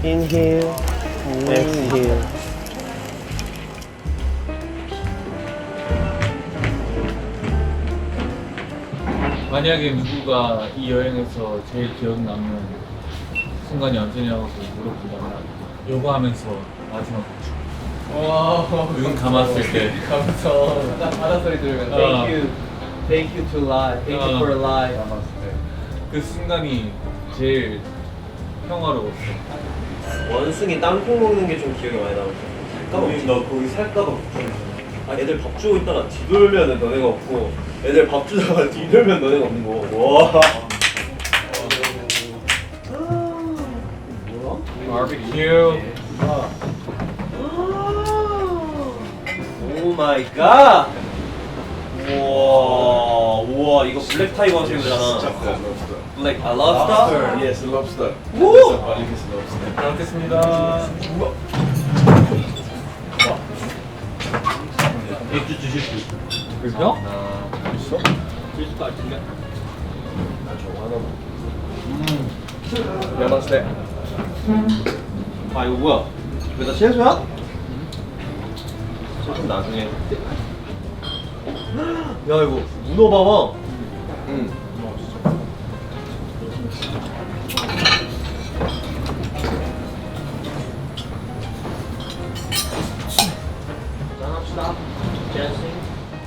Inhale, exhale. 만약에 누구가 이 여행에서 제일 기억 남는 순간이 언제냐고 물어본다면 요거 하면서 마지막 눈 감았을 때 감성. 딱 바다 소리 들으면 thank you to lie, thank you for lie. 남았을 때. 그 순간이 제일 평화로웠어. 원숭이 땅콩 먹는 게 좀 기억이 많이 남았어. 너 거기 살까봐 걱정했어. 아, 애들 밥 주고 있다가 뒤돌면은 너네가 없고, 애들 밥 주다가 뒤돌면 너네가 없는 거. 와. 바비큐. 오 마이 갓. 우와, 우와, 이거 블랙 타이거 새우잖아. 블랙 아 lobster? Yes, lobster. 오! lobster. 잘 먹겠습니다. 그죠? 있어? 있을 것 같은데? 야마스테. 아 이거 뭐야? 왜 나 채소야? 채소 나중에. 야 이거 문어 봐봐. Jensen,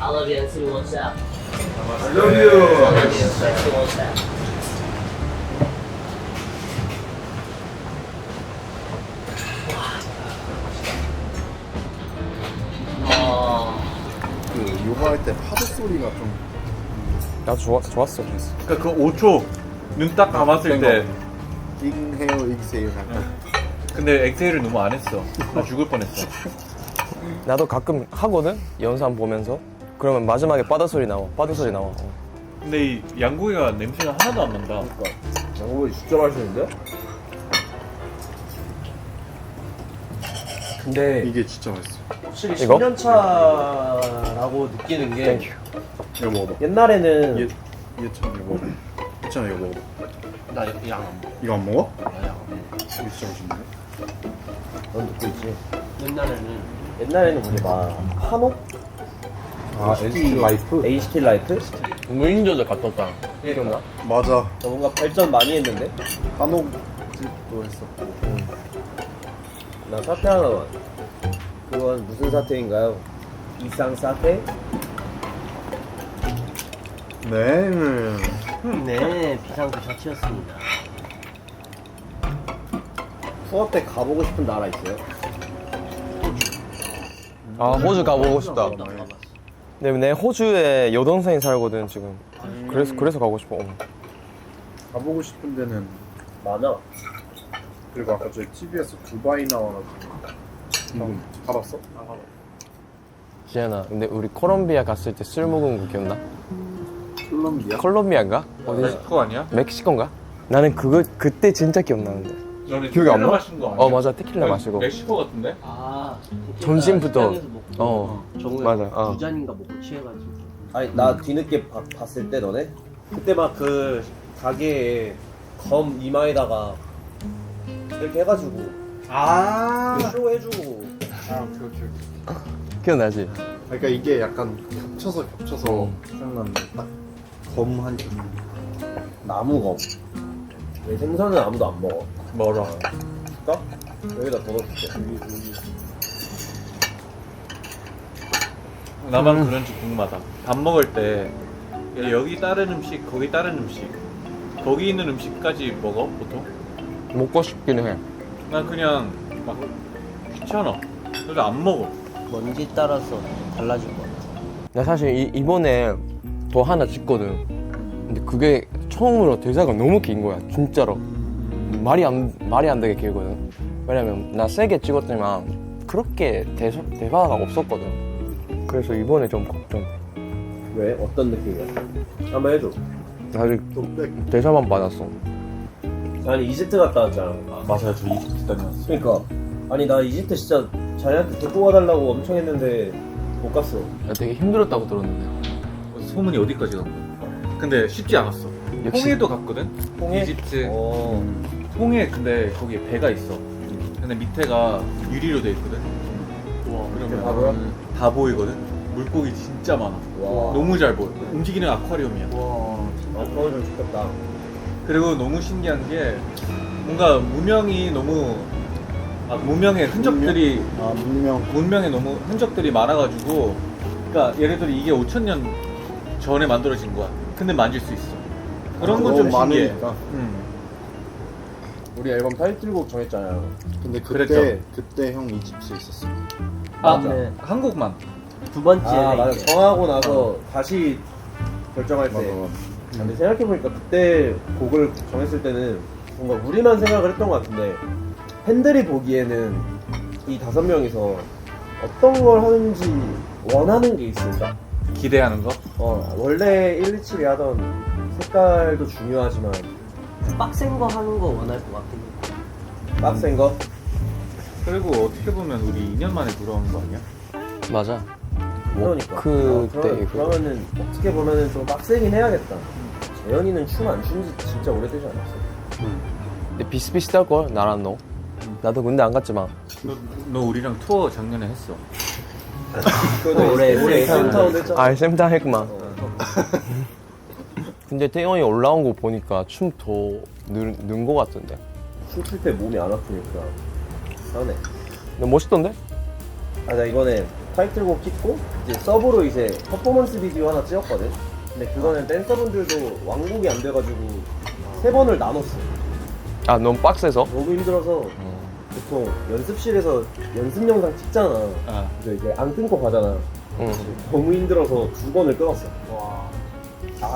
I love you and see you one step. I love you. I love you and see you one step. 그 요가 할 때 파도 소리가 좀 나도 좋았어. 그래서. 그러니까 그 5초 눈 딱 감았을 때 잉헤어 익세요 약간. 근데 엑세일을 너무 안 했어. 나 죽을 뻔했어. 나도 가끔 하거든. 영상 보면서. 그러면 마지막에 바다 소리 나와. 바다 소리 나와. 근데 이 양고기가 냄새가 하나도 안 난다. 양고기 진짜 맛있는데? 근데 이게 진짜 맛있어. 확실히 이거? 10년 차라고 느끼는 게 땡큐. 이거 먹어봐. 옛날에는 얘참 이거 먹어. 있잖아 이거 먹어. 나양 이거 안 먹어? 이거 진짜 맛있는데? 넌 듣고 있지. 옛날에는 우리 막 한옥? 아 NCT 라이프? HT 라이프? 무인도도 갔다 왔다. 기억나? 맞아. 너 뭔가 발전 많이 했는데? 한옥집도 했었고. 나 사태 하나만. 그건 무슨 사태인가요? 이상 사태? 네. 네, 비상 그 자체였습니다. 수업 때 가보고 싶은 나라 있어요? 아, 호주 가보고 싶다. 근데 내 호주에 여동생이 살거든, 지금. 그래서 가고 싶어. 가보고 싶은 데는 많아. 그리고 아까 저희 TV에서 두바이 나와가지고 가봤어? 지현아, 근데 우리 콜롬비아 갔을 때 술 먹은 거 기억나? 콜롬비아? 콜롬비아인가? 어디? 멕시코 아니야? 멕시코인가? 나는 그때 진짜 기억나는데. 너네 기억이 안 나? 마신 거 아니야? 맞아, 테킬라 마시고. 멕시코 같은데? 아, 점심부터. 식당에서 먹고, 정우가 맞아. 두 잔인가 먹고 취해가지고. 아니 나 뒤늦게 봤을 때 너네? 그때 막 그 가게에 검 이마에다가 이렇게 해가지고 쇼 해주고 기억나지? 그러니까 이게 약간 겹쳐서 생각나는데 딱 검한 나무검. 내 생선은 아무도 안 먹어. 멀어. 줄까? 여기다 더 넣어줄게. 나만 그런지 궁금하다. 밥 먹을 때 여기 다른 음식, 거기 다른 음식, 거기 있는 음식까지 먹어 보통? 먹고 싶기는 해. 난 그냥 막 귀찮아. 그래서 안 먹어. 먼지 따라서 달라질 것 같아. 나 사실 이번에 더 하나 찍거든. 근데 그게 처음으로 대사가 너무 긴 거야, 진짜로. 말이 안 되게 길거든. 왜냐면 나 세게 찍었지만 그렇게 대사가 없었거든. 그래서 이번에 좀 걱정. 왜? 어떤 느낌이야? 한번 해줘. 아직 대사만 받았어. 아니 이집트 갔다 왔잖아. 맞아요, 저 이집트 다녀왔어. 그러니까 아니 나 이집트 진짜 자기한테 데리고 가달라고 엄청 했는데 못 갔어. 나 되게 힘들었다고 들었는데. 소문이 어디까지 간 거야? 근데 쉽지 않았어. 역시. 홍해도 갔거든? 홍해? 이집트 어. 홍해 근데 거기에 배가 있어. 근데 밑에가 유리로 돼 있거든. 그러면 다 보이거든. 물고기 진짜 많아. 너무 잘 보여. 움직이는 아쿠아리움이야. 그거 좀 좋겠다. 그리고 너무 신기한 게 뭔가 문명이 너무 문명의 흔적들이 문명에 너무 흔적들이 많아가지고, 그러니까 예를 들어 이게 5,000년 전에 만들어진 거야. 근데 만질 수 있어. 그런 건 좀 신기해. 많으니까. 우리 앨범 타이틀곡 정했잖아요. 근데 그랬죠. 그때 형 이집트에 있었어. 네. 한국만. 두 번째. 맞아. 정하고 나서 다시 결정할 때. 맞아. 근데 생각해보니까 그때 곡을 정했을 때는 뭔가 우리만 생각을 했던 것 같은데 팬들이 보기에는 이 5명이서 어떤 걸 하는지 원하는 게 있을까? 기대하는 거? 원래 127이 하던 색깔도 중요하지만 빡센 거 하는 거 원할 것 같긴 해. 빡센 거? 그리고 어떻게 보면 우리 2년 만에 돌아오는 거 아니야? 맞아. 그러니까. 그때 그러면은 어떻게 보면은 좀 빡세긴 해야겠다. 재현이는 춤 안 춘 지 진짜 오래되지 않았어? 근데 비슷비슷할걸 나랑 너. 나도 군대 안 갔지만. 너 우리랑 투어 작년에 했어. 올해 올해 SM 타운 했잖아. 아 쌤다 했구만. 근데 태영이 올라온 거 보니까 춤 더 는 거 같던데. 춤출 때 몸이 안 아프니까 편해. 근데 멋있던데? 나 이번에 타이틀곡 찍고 이제 서브로 이제 퍼포먼스 비디오 하나 찍었거든. 근데 그거는 댄서분들도 왕곡이 안 돼가지고 3번을 나눴어. 아 너무 빡세서? 너무 힘들어서 보통 연습실에서 연습 영상 찍잖아. 근데 이제 안 끊고 가잖아. 응. 너무 힘들어서 2번을 끊었어.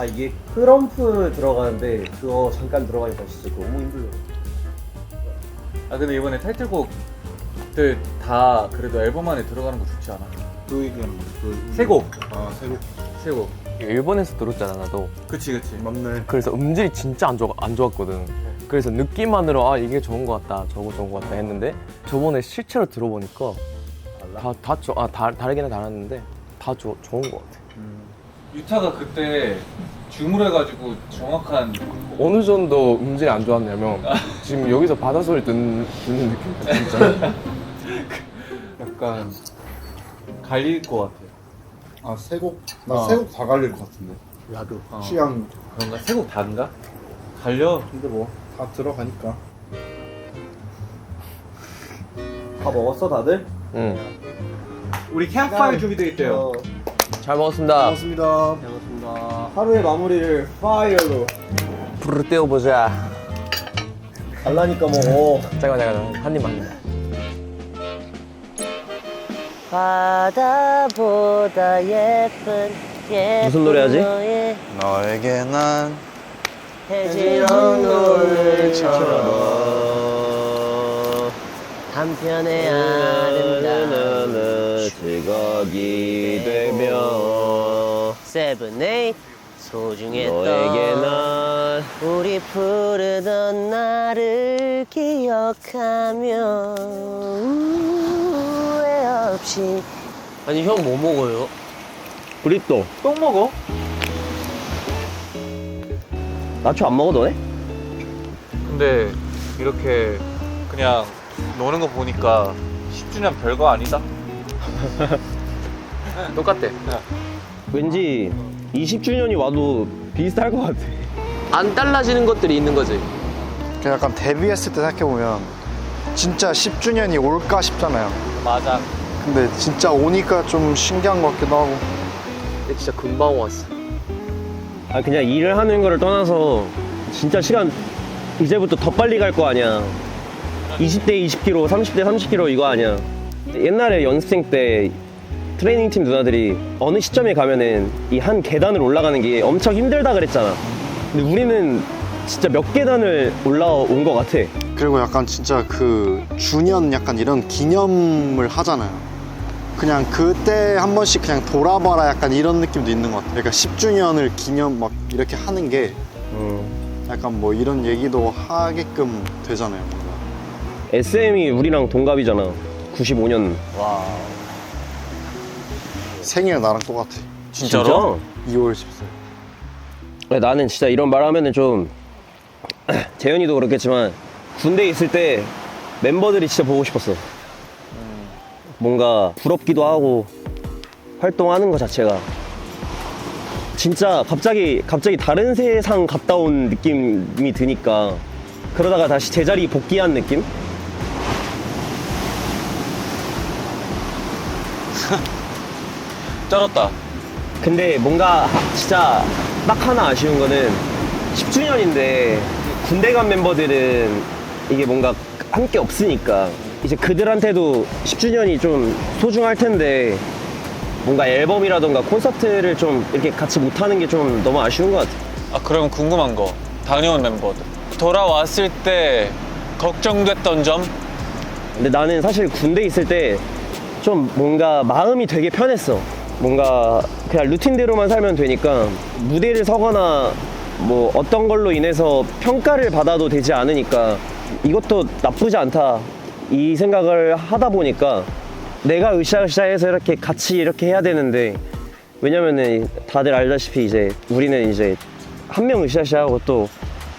이게 크럼프 들어가는데 그거 잠깐 들어가니까 진짜 너무 힘들더라고. 근데 이번에 타이틀곡들 다 그래도 앨범 안에 들어가는 거 좋지 않아? 그 얘기는 세 곡. 세 곡. 일본에서 들었잖아 나도. 그치. 맞네. 그래서 음질이 진짜 안 좋았거든. 그래서 느낌만으로 이게 좋은 것 같다, 저거 좋은 것 같다 했는데 저번에 실제로 들어보니까 다르기는 달랐는데 다 좋은 것 같아. 유타가 그때 줌을 해가지고 정확한 어느 정도 음질이 안 좋았냐면 지금 여기서 바다소리 듣는 느낌이야 진짜. 약간 갈릴 것 같아. 세 곡? 나 세 곡 다 갈릴 것 같은데. 나도. 취향. 그런가? 세 곡 다인가? 갈려. 근데 뭐 다 들어가니까. 다 먹었어 다들? 응. 우리 캠프파이어 준비되어 있대요. 잘 먹었습니다. 반갑습니다. 잘 먹었습니다. 하루의 마무리를 파이어로 불을 떼어보자. 달라니까 먹어. 잠깐 한 입만. 바다보다 예쁜 무슨 노래 하지? 너의 너에게 난 해지는 노을처럼 한편의 아름다운 즐거기 되며 세븐에잇 소중했던 너에게 난 우리 부르던 나를 기억하며 후회 없이. 아니 형 뭐 먹어요? 브리또. 똥 먹어? 나초 안 먹어 너네? 근데 이렇게 그냥 노는 거 보니까 10주년 별거 아니다. 똑같대. 왠지 20주년이 와도 비슷할 것 같아. 안 달라지는 것들이 있는 거지. 그 약간 데뷔했을 때 생각해보면 진짜 10주년이 올까 싶잖아요. 맞아. 근데 진짜 오니까 좀 신기한 것 같기도 하고. 근데 진짜 금방 왔어. 아 그냥 일을 하는 거를 떠나서 진짜 시간 이제부터 더 빨리 갈 거 아니야. 20대 20km, 30대 30km 이거 아니야. 옛날에 연습생 때 트레이닝 팀 누나들이 어느 시점에 가면은 이 한 계단을 올라가는 게 엄청 힘들다 그랬잖아. 근데 우리는 진짜 몇 계단을 올라온 것 같아. 그리고 약간 진짜 그 주년 약간 이런 기념을 하잖아요. 그냥 그때 한 번씩 그냥 돌아봐라 약간 이런 느낌도 있는 것 같아요. 그러니까 10주년을 기념 막 이렇게 하는 게 약간 뭐 이런 얘기도 하게끔 되잖아요. 뭔가. SM이 우리랑 동갑이잖아. 95년. 생일 나랑 똑같아. 진짜로? 2월 14일. 나는 진짜 이런 말 하면은 좀 재현이도 그렇겠지만 군대에 있을 때 멤버들이 진짜 보고 싶었어. 뭔가 부럽기도 하고 활동하는 것 자체가 진짜 갑자기 다른 세상 갔다 온 느낌이 드니까 그러다가 다시 제자리 복귀한 느낌? 쩔었다. 근데 뭔가 진짜 딱 하나 아쉬운 거는 10주년인데 군대 간 멤버들은 이게 뭔가 함께 없으니까 이제 그들한테도 10주년이 좀 소중할 텐데 뭔가 앨범이라던가 콘서트를 좀 이렇게 같이 못하는 게 좀 너무 아쉬운 것 같아. 아, 그럼 궁금한 거. 다녀온 멤버들. 돌아왔을 때 걱정됐던 점? 근데 나는 사실 군대 있을 때 좀 뭔가 마음이 되게 편했어. 뭔가 그냥 루틴대로만 살면 되니까 무대를 서거나 뭐 어떤 걸로 인해서 평가를 받아도 되지 않으니까 이것도 나쁘지 않다 이 생각을 하다 보니까 내가 으쌰으쌰해서 이렇게 같이 이렇게 해야 되는데 왜냐면은 다들 알다시피 이제 우리는 이제 한 명 으쌰으쌰하고 또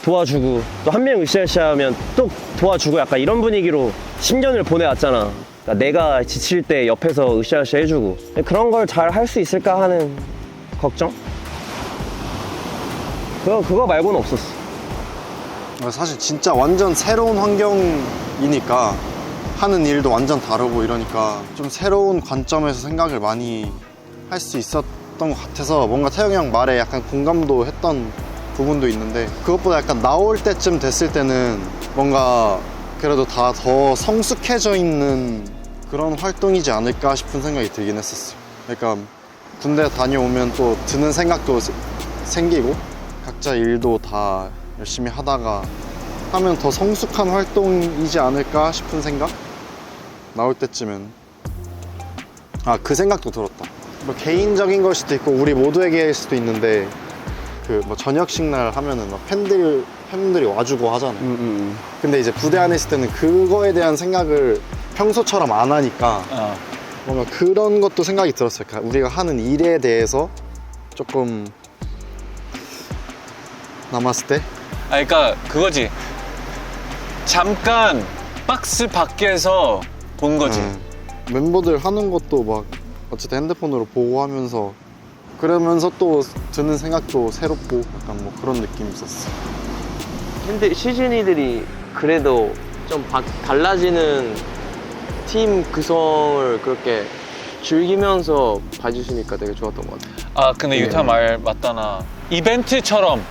도와주고 또 한 명 으쌰으쌰하면 또 도와주고 약간 이런 분위기로 10년을 보내왔잖아. 그러니까 내가 지칠 때 옆에서 으쌰으쌰 해주고 그런 걸 잘 할 수 있을까 하는 걱정? 그거 말고는 없었어. 사실 진짜 완전 새로운 환경이니까 하는 일도 완전 다르고 이러니까 좀 새로운 관점에서 생각을 많이 할 수 있었던 것 같아서 뭔가 태영이 형 말에 약간 공감도 했던 부분도 있는데 그것보다 약간 나올 때쯤 됐을 때는 뭔가 그래도 다 더 성숙해져 있는 그런 활동이지 않을까 싶은 생각이 들긴 했었어요. 그러니까 군대 다녀오면 또 드는 생각도 생기고 각자 일도 다 열심히 하다가 하면 더 성숙한 활동이지 않을까 싶은 생각? 나올 때쯤엔 그 생각도 들었다. 뭐 개인적인 걸 수도 있고 우리 모두에게일 수도 있는데 그 뭐 저녁식 날 하면은 막 팬들이 와주고 하잖아요. 근데 이제 부대 안에 있을 때는 그거에 대한 생각을 평소처럼 안 하니까 뭔가 그런 것도 생각이 들었어요. 그러니까 우리가 하는 일에 대해서 조금 남았을 때 그러니까 그거지. 잠깐 박스 밖에서 본 거지. 멤버들 하는 것도 막 어쨌든 핸드폰으로 보고 하면서 그러면서 또 드는 생각도 새롭고 약간 뭐 그런 느낌이 있었어. 근데 시즌이들이 그래도 좀 달라지는 팀 구성을 그렇게 즐기면서 봐주시니까 되게 좋았던 것 같아요. 근데 유타 말 맞다나. 이벤트처럼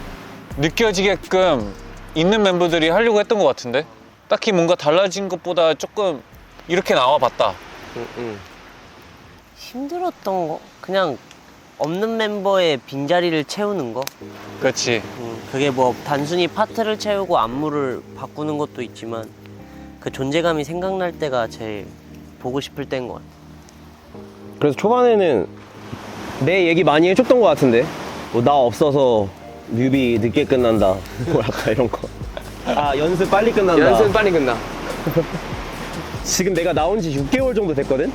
느껴지게끔 있는 멤버들이 하려고 했던 것 같은데? 딱히 뭔가 달라진 것보다 조금 이렇게 나와봤다. 힘들었던 거 그냥 없는 멤버의 빈자리를 채우는 거. 그렇지. 그게 뭐 단순히 파트를 채우고 안무를 바꾸는 것도 있지만 그 존재감이 생각날 때가 제일 보고 싶을 때인 것 같아. 그래서 초반에는 내 얘기 많이 해줬던 것 같은데 뭐 나 없어서 뮤비 늦게 끝난다 뭐 약간 이런 거. 연습 빨리 끝난다. 연습 빨리 끝나. 지금 내가 나온 지 6개월 정도 됐거든?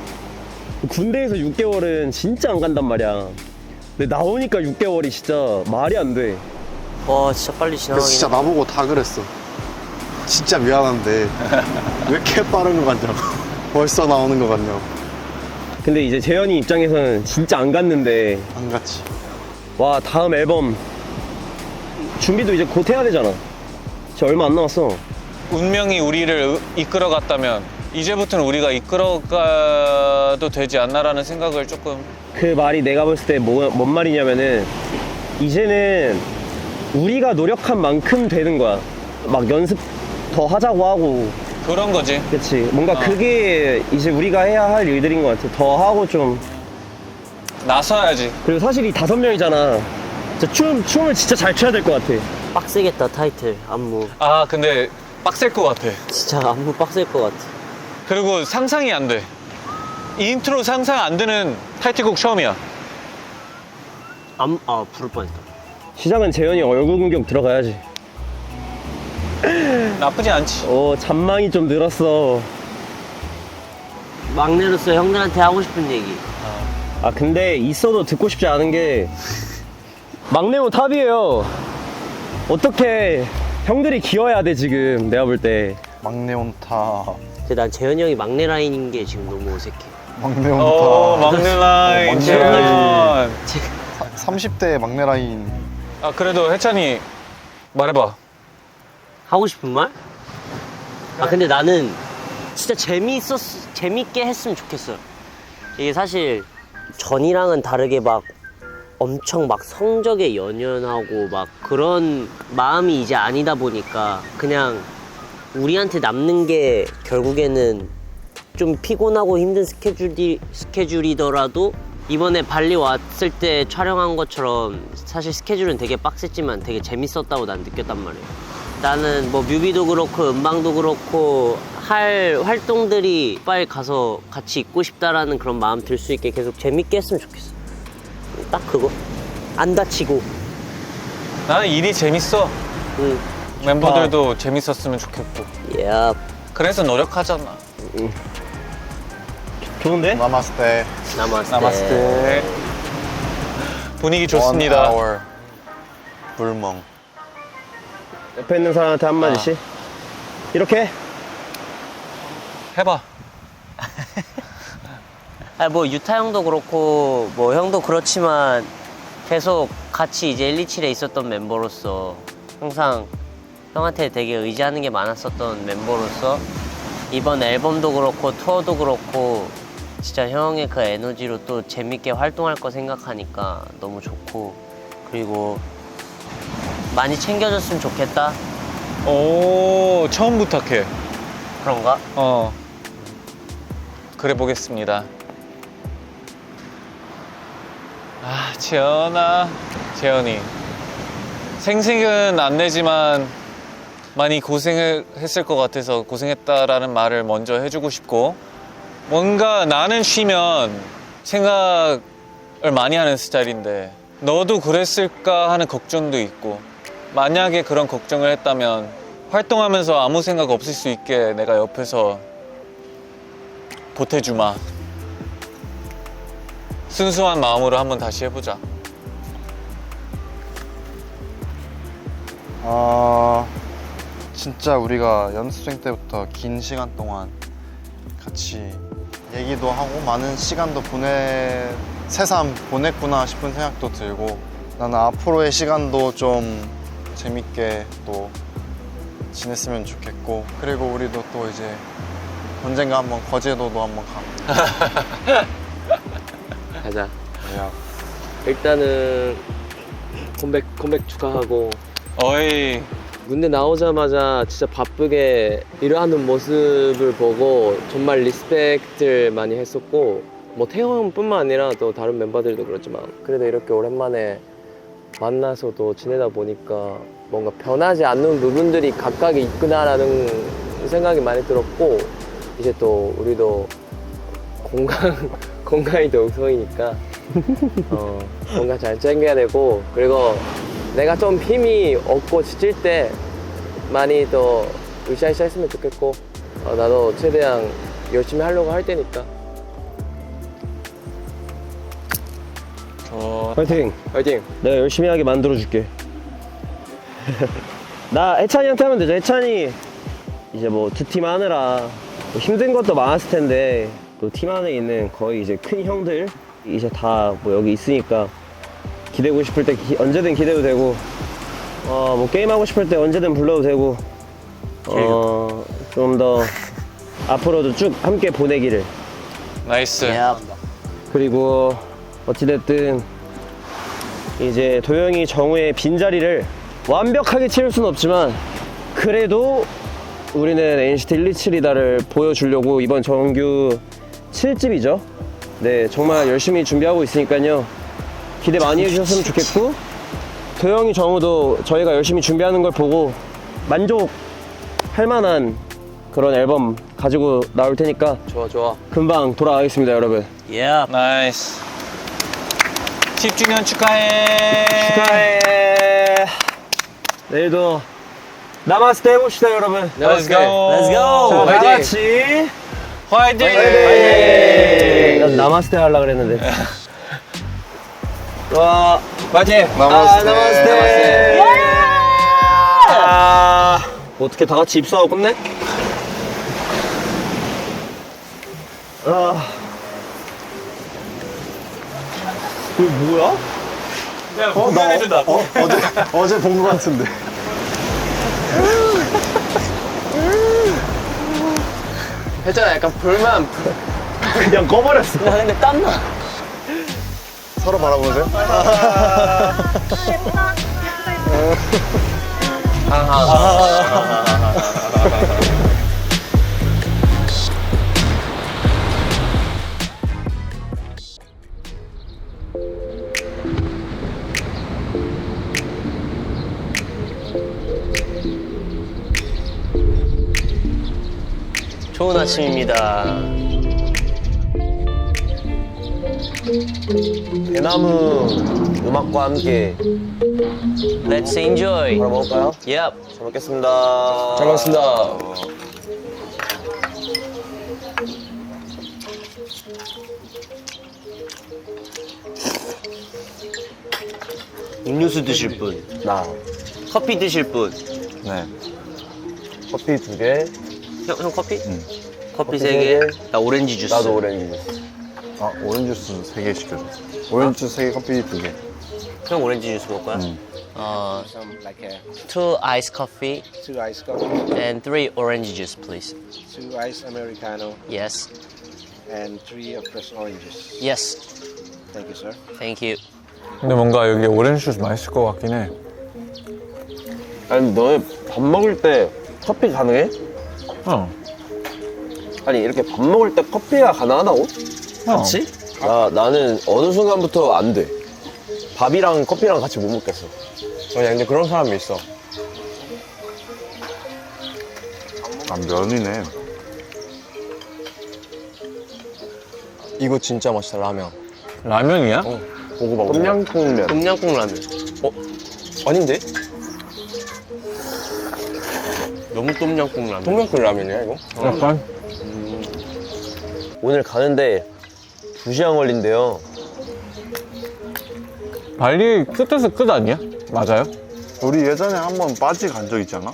군대에서 6개월은 진짜 안 간단 말이야. 근데 나오니까 6개월이 진짜 말이 안 돼. 와 진짜 빨리 그래서 지나가긴 진짜 나보고 다 그랬어. 진짜 미안한데 왜 이렇게 빠른 거 같냐고. 벌써 나오는 거 같냐고. 근데 이제 재현이 입장에서는 진짜 안 갔는데 안 갔지. 와 다음 앨범 준비도 이제 곧 해야 되잖아. 진짜 얼마 안 남았어. 운명이 우리를 이끌어갔다면 이제부터는 우리가 이끌어가도 되지 않나라는 생각을 조금. 그 말이 내가 봤을 때 뭔 말이냐면은 이제는 우리가 노력한 만큼 되는 거야. 막 연습 더 하자고 하고. 그런 거지. 그치. 뭔가 그게 이제 우리가 해야 할 일들인 것 같아. 더 하고 좀. 나서야지. 그리고 사실 이 5명이잖아. 진짜 춤을 진짜 잘 춰야 될 것 같아. 빡세겠다 타이틀 안무. 근데 빡셀 것 같아. 진짜 안무 빡셀 것 같아. 그리고 상상이 안 돼. 이 인트로 상상 안 되는 타이틀곡 처음이야. 부를 뻔했다. 시작은 재현이 얼굴 공격 들어가야지. 나쁘지 않지. 잔망이 좀 늘었어. 막내로서 형들한테 하고 싶은 얘기. 근데 있어도 듣고 싶지 않은 게 막내모 탑이에요. 어떻게 형들이 기어야 돼 지금 내가 볼 때. 막내 온타. 근데 난 재현이 형이 막내 라인인 게 지금 너무 어색해. 막내 오, 온타. 막내 라인. 막내 재현. 30대 막내 라인. 아, 그래도 해찬이 말해봐. 하고 싶은 말? 아 근데 나는 진짜 재밌게 했으면 좋겠어요. 이게 사실 전이랑은 다르게 막 엄청 막 성적에 연연하고 막 그런 마음이 이제 아니다 보니까 그냥 우리한테 남는 게 결국에는 좀 피곤하고 힘든 스케줄이더라도 이번에 발리 왔을 때 촬영한 것처럼 사실 스케줄은 되게 빡셌지만 되게 재밌었다고 난 느꼈단 말이에요. 나는 뭐 뮤비도 그렇고 음방도 그렇고 할 활동들이 빨리 가서 같이 있고 싶다라는 그런 마음 들 수 있게 계속 재밌게 했으면 좋겠어. 딱 그거. 안 다치고. 나는 일이 재밌어. 응. 멤버들도 재밌었으면 좋겠고. 야. 그래서 노력하잖아. 좋은데? 나마스테. 나마스테. 분위기 좋습니다. 1 hour. 불멍. 옆에 있는 사람한테 한마디씩. 이렇게? 해봐. 아, 뭐 유타 형도 그렇고 뭐 형도 그렇지만 계속 같이 이제 127에 있었던 멤버로서 항상 형한테 되게 의지하는 게 많았었던 멤버로서 이번 앨범도 그렇고 투어도 그렇고 진짜 형의 그 에너지로 또 재밌게 활동할 거 생각하니까 너무 좋고 그리고 많이 챙겨줬으면 좋겠다. 오, 처음 부탁해. 그런가? 그래 보겠습니다. 아, 재현이. 생색은 안 내지만 많이 고생을 했을 것 같아서 고생했다라는 말을 먼저 해주고 싶고, 뭔가 나는 쉬면 생각을 많이 하는 스타일인데 너도 그랬을까 하는 걱정도 있고, 만약에 그런 걱정을 했다면 활동하면서 아무 생각 없을 수 있게 내가 옆에서 보태주마. 순수한 마음으로 한번 다시 해보자. 진짜 우리가 연습생 때부터 긴 시간 동안 같이 얘기도 하고 많은 시간도 새삼 보냈구나 싶은 생각도 들고, 나는 앞으로의 시간도 좀 재밌게 또 지냈으면 좋겠고, 그리고 우리도 또 이제 언젠가 한번 거제도도 한번 가고. 가자. 야, 일단은 컴백 축하하고 어이. 군대 나오자마자 진짜 바쁘게 일하는 모습을 보고 정말 리스펙트를 많이 했었고, 뭐 태호 형뿐만 아니라 또 다른 멤버들도 그렇지만 그래도 이렇게 오랜만에 만나서도 지내다 보니까 뭔가 변하지 않는 부분들이 각각이 있구나라는 생각이 많이 들었고, 이제 또 우리도 건강이 더 우선이니까 건강 잘 챙겨야 되고, 그리고 내가 좀 힘이 없고 지칠 때 많이 더 으쌰으쌰 했으면 좋겠고, 나도 최대한 열심히 하려고 할 테니까. 파이팅! 화이팅! 내가 열심히 하게 만들어줄게. 나 해찬이한테 하면 되죠. 해찬이 이제 뭐 두 팀 하느라 뭐 힘든 것도 많았을 텐데, 또 팀 안에 있는 거의 이제 큰 형들 이제 다 뭐 여기 있으니까 기대고 싶을 때 언제든 기대도 되고, 뭐 게임하고 싶을 때 언제든 불러도 되고, 좀 더 앞으로도 쭉 함께 보내기를. 나이스. 그리고 어찌됐든 이제 도영이 정우의 빈자리를 완벽하게 채울 수는 없지만 그래도 우리는 NCT 127이다를 보여주려고 이번 정규 7집이죠. 네, 정말 열심히 준비하고 있으니까요. 기대 많이 해주셨으면 좋겠고, 도영이 정우도 저희가 열심히 준비하는 걸 보고 만족할 만한 그런 앨범 가지고 나올 테니까 좋아. 금방 돌아가겠습니다, 여러분. 예. 나이스. 10주년 축하해. 축하해. 내일도 나마스테 해봅시다, 여러분. Let's go. Let's go. 자, 다 화이팅! 같이 화이팅! 난 나마스테 하려고 그랬는데. 와, 파이팅! 나마스테. 나마스테! 어떻게 다 같이 입수하고 끝내? 이거 뭐야? 그냥 공연해준다. 어제 본 거 같은데. 했잖아, 약간 불만. 그냥 꺼버렸어. 나 근데 땀나. 서로 바라보세요. 좋은 아침입니다. 대나무 음악과 함께 Let's enjoy. 바로 먹을까요? Yep. 잘 먹겠습니다. 잘 먹었습니다. 음료수 드실 분, 나. 커피 드실 분. 네. 커피 2개. 형 커피? 커피 커피 3개. 나 오렌지 주스. 나도 오렌지 주스. 아, 오렌지 주스 3개 시켜줘. 오렌지 주스 3개, 커피 2개. 형 오렌지 주스 먹을 거야? Some like 2 iced coffee 2 iced coffee, and 3 orange juice, please. 2 iced americano, Yes. and 3 of fresh oranges. Yes. Thank you, sir. Thank you. 근데 뭔가 여기 오렌지 주스 맛있을 것 같긴 해. 아니, 너네 밥 먹을 때 커피 가능해? 어. 아니, 이렇게 밥 먹을 때 커피가 가능하다고? 같이? 나는 어느 순간부터 안 돼. 밥이랑 커피랑 같이 못 먹겠어. 야, 근데 그런 사람이 있어. 아, 면이네. 이거 진짜 맛있다, 라면. 라면이야? 먹어봐. 똠양꿍면. 똠양꿍 라면. 아닌데? 너무 똠양꿍 라면. 통영끓 라면이야, 이거? 약간? 오늘 가는데 2시간 걸린대요. 발리 끝에서 끝 아니야? 맞아요? 우리 예전에 한번 빠지 간 적 있잖아?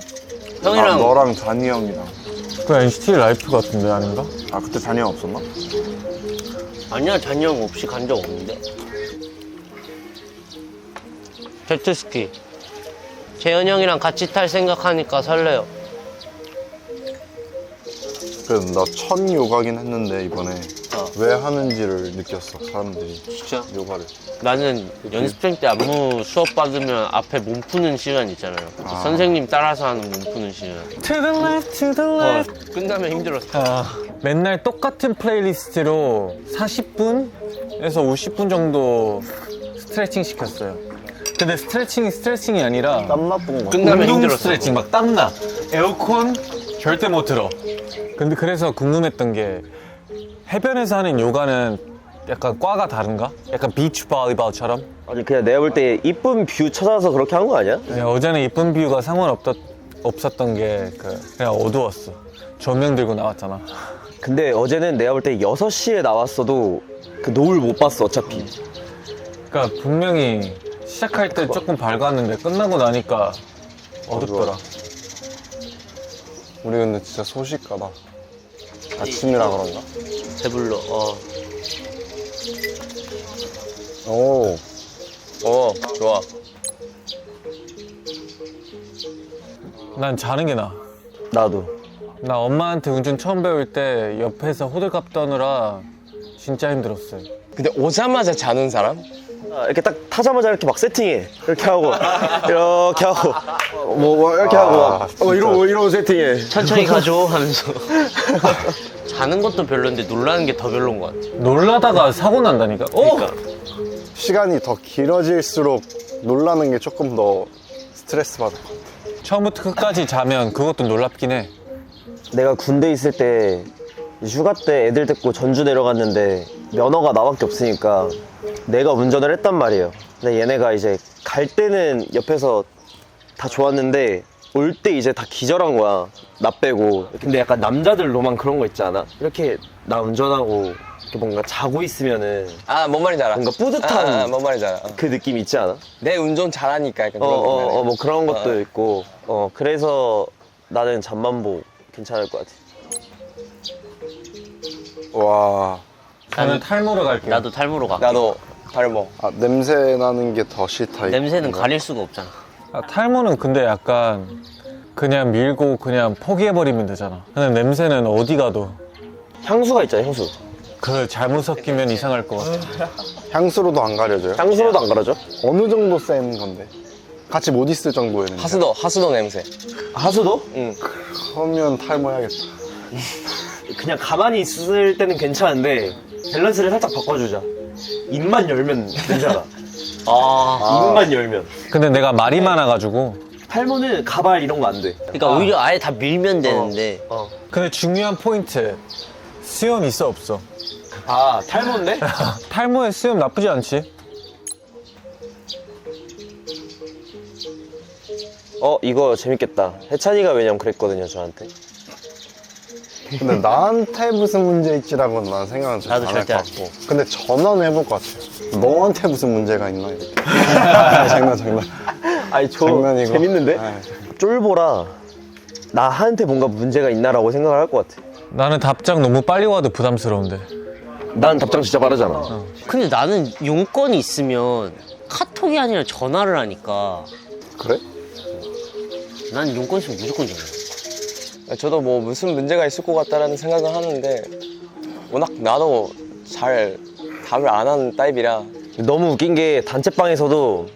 형이랑 아, 너랑 잔이 형이랑. 그 NCT 라이프 같은데 아닌가? 아, 그때 잔이 형 없었나? 아니야, 잔이 형 없이 간 적 없는데. 제트스키. 재현 형이랑 같이 탈 생각하니까 설레요. 그래서 나 첫 요가긴 했는데, 이번에. 어. 왜 하는지를 느꼈어, 사람들이. 진짜? 요가를. 나는 연습생 때 안무 수업 받으면 앞에 몸 푸는 시간 있잖아요. 선생님 따라서 하는 몸 푸는 시간. To the left, to the left. 끝나면 힘들었어. 맨날 똑같은 플레이리스트로 40분에서 50분 정도 스트레칭 시켰어요. 근데 스트레칭이 아니라 땀 나쁜 거. 끝나면 운동 힘들었어. 스트레칭 막 땀나. 에어컨 절대 못 틀어. 근데 그래서 궁금했던 게 해변에서 하는 요가는 약간 과가 다른가? 약간 비치 볼리볼처럼? 아니, 그냥 내가 볼 때 이쁜 뷰 찾아서 그렇게 한 거 아니야? 네, 어제는 이쁜 뷰가 없었던 게 그냥 어두웠어. 조명 들고 나왔잖아. 근데 어제는 내가 볼 때 6시에 나왔어도 그 노을 못 봤어, 어차피. 그러니까 분명히 시작할 때 조금 밝았는데 끝나고 나니까 어둡더라. 우리 근데 진짜 소식가다. 아침이라 그런가? 배불러. 오. 좋아. 난 자는 게 나아. 나도. 나 엄마한테 운전 처음 배울 때 옆에서 호들갑 떠느라 진짜 힘들었어요. 근데 오자마자 자는 사람? 이렇게 딱 타자마자 이렇게 막 세팅해. 이렇게 하고, 이렇게 하고, 뭐 이렇게 하고, 막, 이러고 세팅해. 천천히 가줘 하면서. 자는 것도 별론데 놀라는 게 더 별론 것 같아. 놀라다가 사고 난다니까. 그러니까. 시간이 더 길어질수록 놀라는 게 조금 더 스트레스 받을 것 같아. 처음부터 끝까지 자면 그것도 놀랍긴 해. 내가 군대 있을 때 휴가 때 애들 데리고 전주 내려갔는데 면허가 나밖에 없으니까 내가 운전을 했단 말이에요. 근데 얘네가 이제 갈 때는 옆에서 다 좋았는데 올 때 이제 다 기절한 거야. 나 빼고. 근데 약간 남자들로만 그런 거 있지 않아? 이렇게 나 운전하고 이렇게 뭔가 자고 있으면은 뭔 말인지 알아. 뭔가 뿌듯한 뭔 말인지 알아. 그 느낌 있지 않아? 내 운전 잘하니까 약간 그런 거. 뭐 그런 것도 있고. 그래서 나는 잠만보 괜찮을 것 같아. 와. 저는 탈모로 갈게요. 나도 탈모로 갈게. 나도 탈모. 아, 냄새 나는 게 더 싫다. 냄새는 가릴 수가 없잖아. 탈모는 근데 약간 그냥 밀고 그냥 포기해버리면 되잖아. 근데 냄새는 어디 가도 향수가 있잖아, 향수. 그 잘못 섞이면 이상할 것 같아. 향수로도 안 가려져요? 향수로도 안 가려져? 어느 정도 센 건데? 같이 못 있을 정도의 냄새. 하수도 냄새. 하수도? 응. 그러면 탈모해야겠다. 그냥 가만히 있을 때는 괜찮은데 밸런스를 살짝 바꿔주자. 입만 열면 냄새가. 입만 열면. 근데 내가 말이 많아가지고. 탈모는 가발 이런 거 안 돼. 그러니까 오히려 아예 다 밀면 되는데. 근데 중요한 포인트. 수염 있어 없어? 아, 탈모인데? 탈모에 수염 나쁘지 않지? 이거 재밌겠다. 해찬이가 왜냐면 그랬거든요, 저한테. 근데 나한테 무슨 문제 있지라고는 난 생각은 좀 나도 안 할 절대 것 안 같고. 근데 전화는 해볼 것 같아요. 너한테 무슨 문제가 있나 이렇게. 장난. 아니, 장난이고. 재밌는데? 네. 쫄보라 나한테 뭔가 문제가 있나라고 생각을 할 것 같아. 나는 답장 너무 빨리 와도 부담스러운데. 난 답장 진짜 빠르잖아. 근데 나는 용건이 있으면 카톡이 아니라 전화를 하니까 그래? 난 용건 있으면 무조건 전화. 저도 뭐 무슨 문제가 있을 것 같다라는 생각은 하는데 워낙 나도 잘 답을 안 하는 타입이라. 너무 웃긴 게 단체방에서도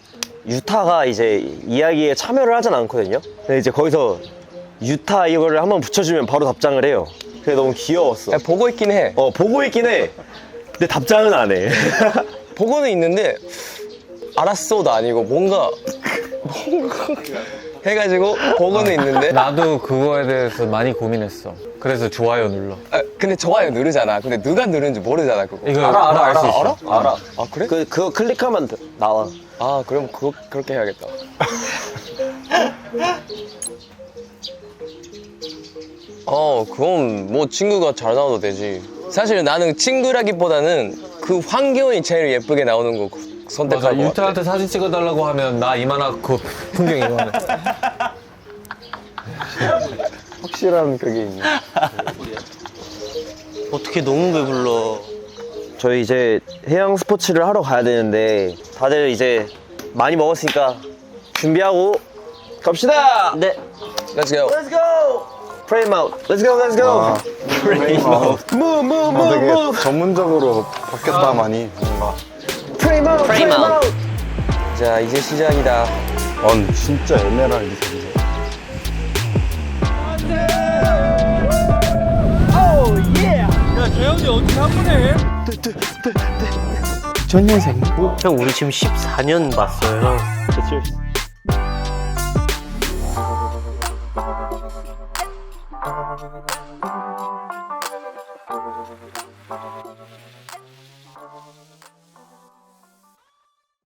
유타가 이제 이야기에 참여를 하진 않거든요. 근데 이제 거기서 유타 이거를 한번 붙여주면 바로 답장을 해요. 그게 너무 귀여웠어. 보고 있긴 해. 보고 있긴 해. 근데 답장은 안 해. 보고는 있는데 알았어도 아니고 뭔가 해가지고 보고는 있는데. 나도 그거에 대해서 많이 고민했어. 그래서 좋아요 눌러. 근데 좋아요 누르잖아. 근데 누가 누르는지 모르잖아 그거. 이거 알 수 있어. 알아. 아 그래? 그거 클릭하면 나와. 아 그럼 그렇게 해야겠다. 그건 뭐 친구가 잘 나와도 되지. 사실 나는 친구라기보다는 그 환경이 제일 예쁘게 나오는 거 선택할 맞아, 것 같아. 유타한테 사진 찍어달라고 하면 나 이만하고 풍경 이만해. 확실한 그게 있네. 어떻게 너무 배불러. 저희 이제 해양 스포츠를 하러 가야 되는데 다들 이제 많이 먹었으니까 준비하고 갑시다. 네. Let's go. Let's go. Frame out. Let's go. Let's go. Frame out. Move, move, move, 되게 move. 전문적으로 바뀌었다 많이 뭔가. Frame out. Frame Frame out. out. 자 이제 시작이다. 진짜 에메랄드 색이네. 형 우리 지금 14년 봤어요.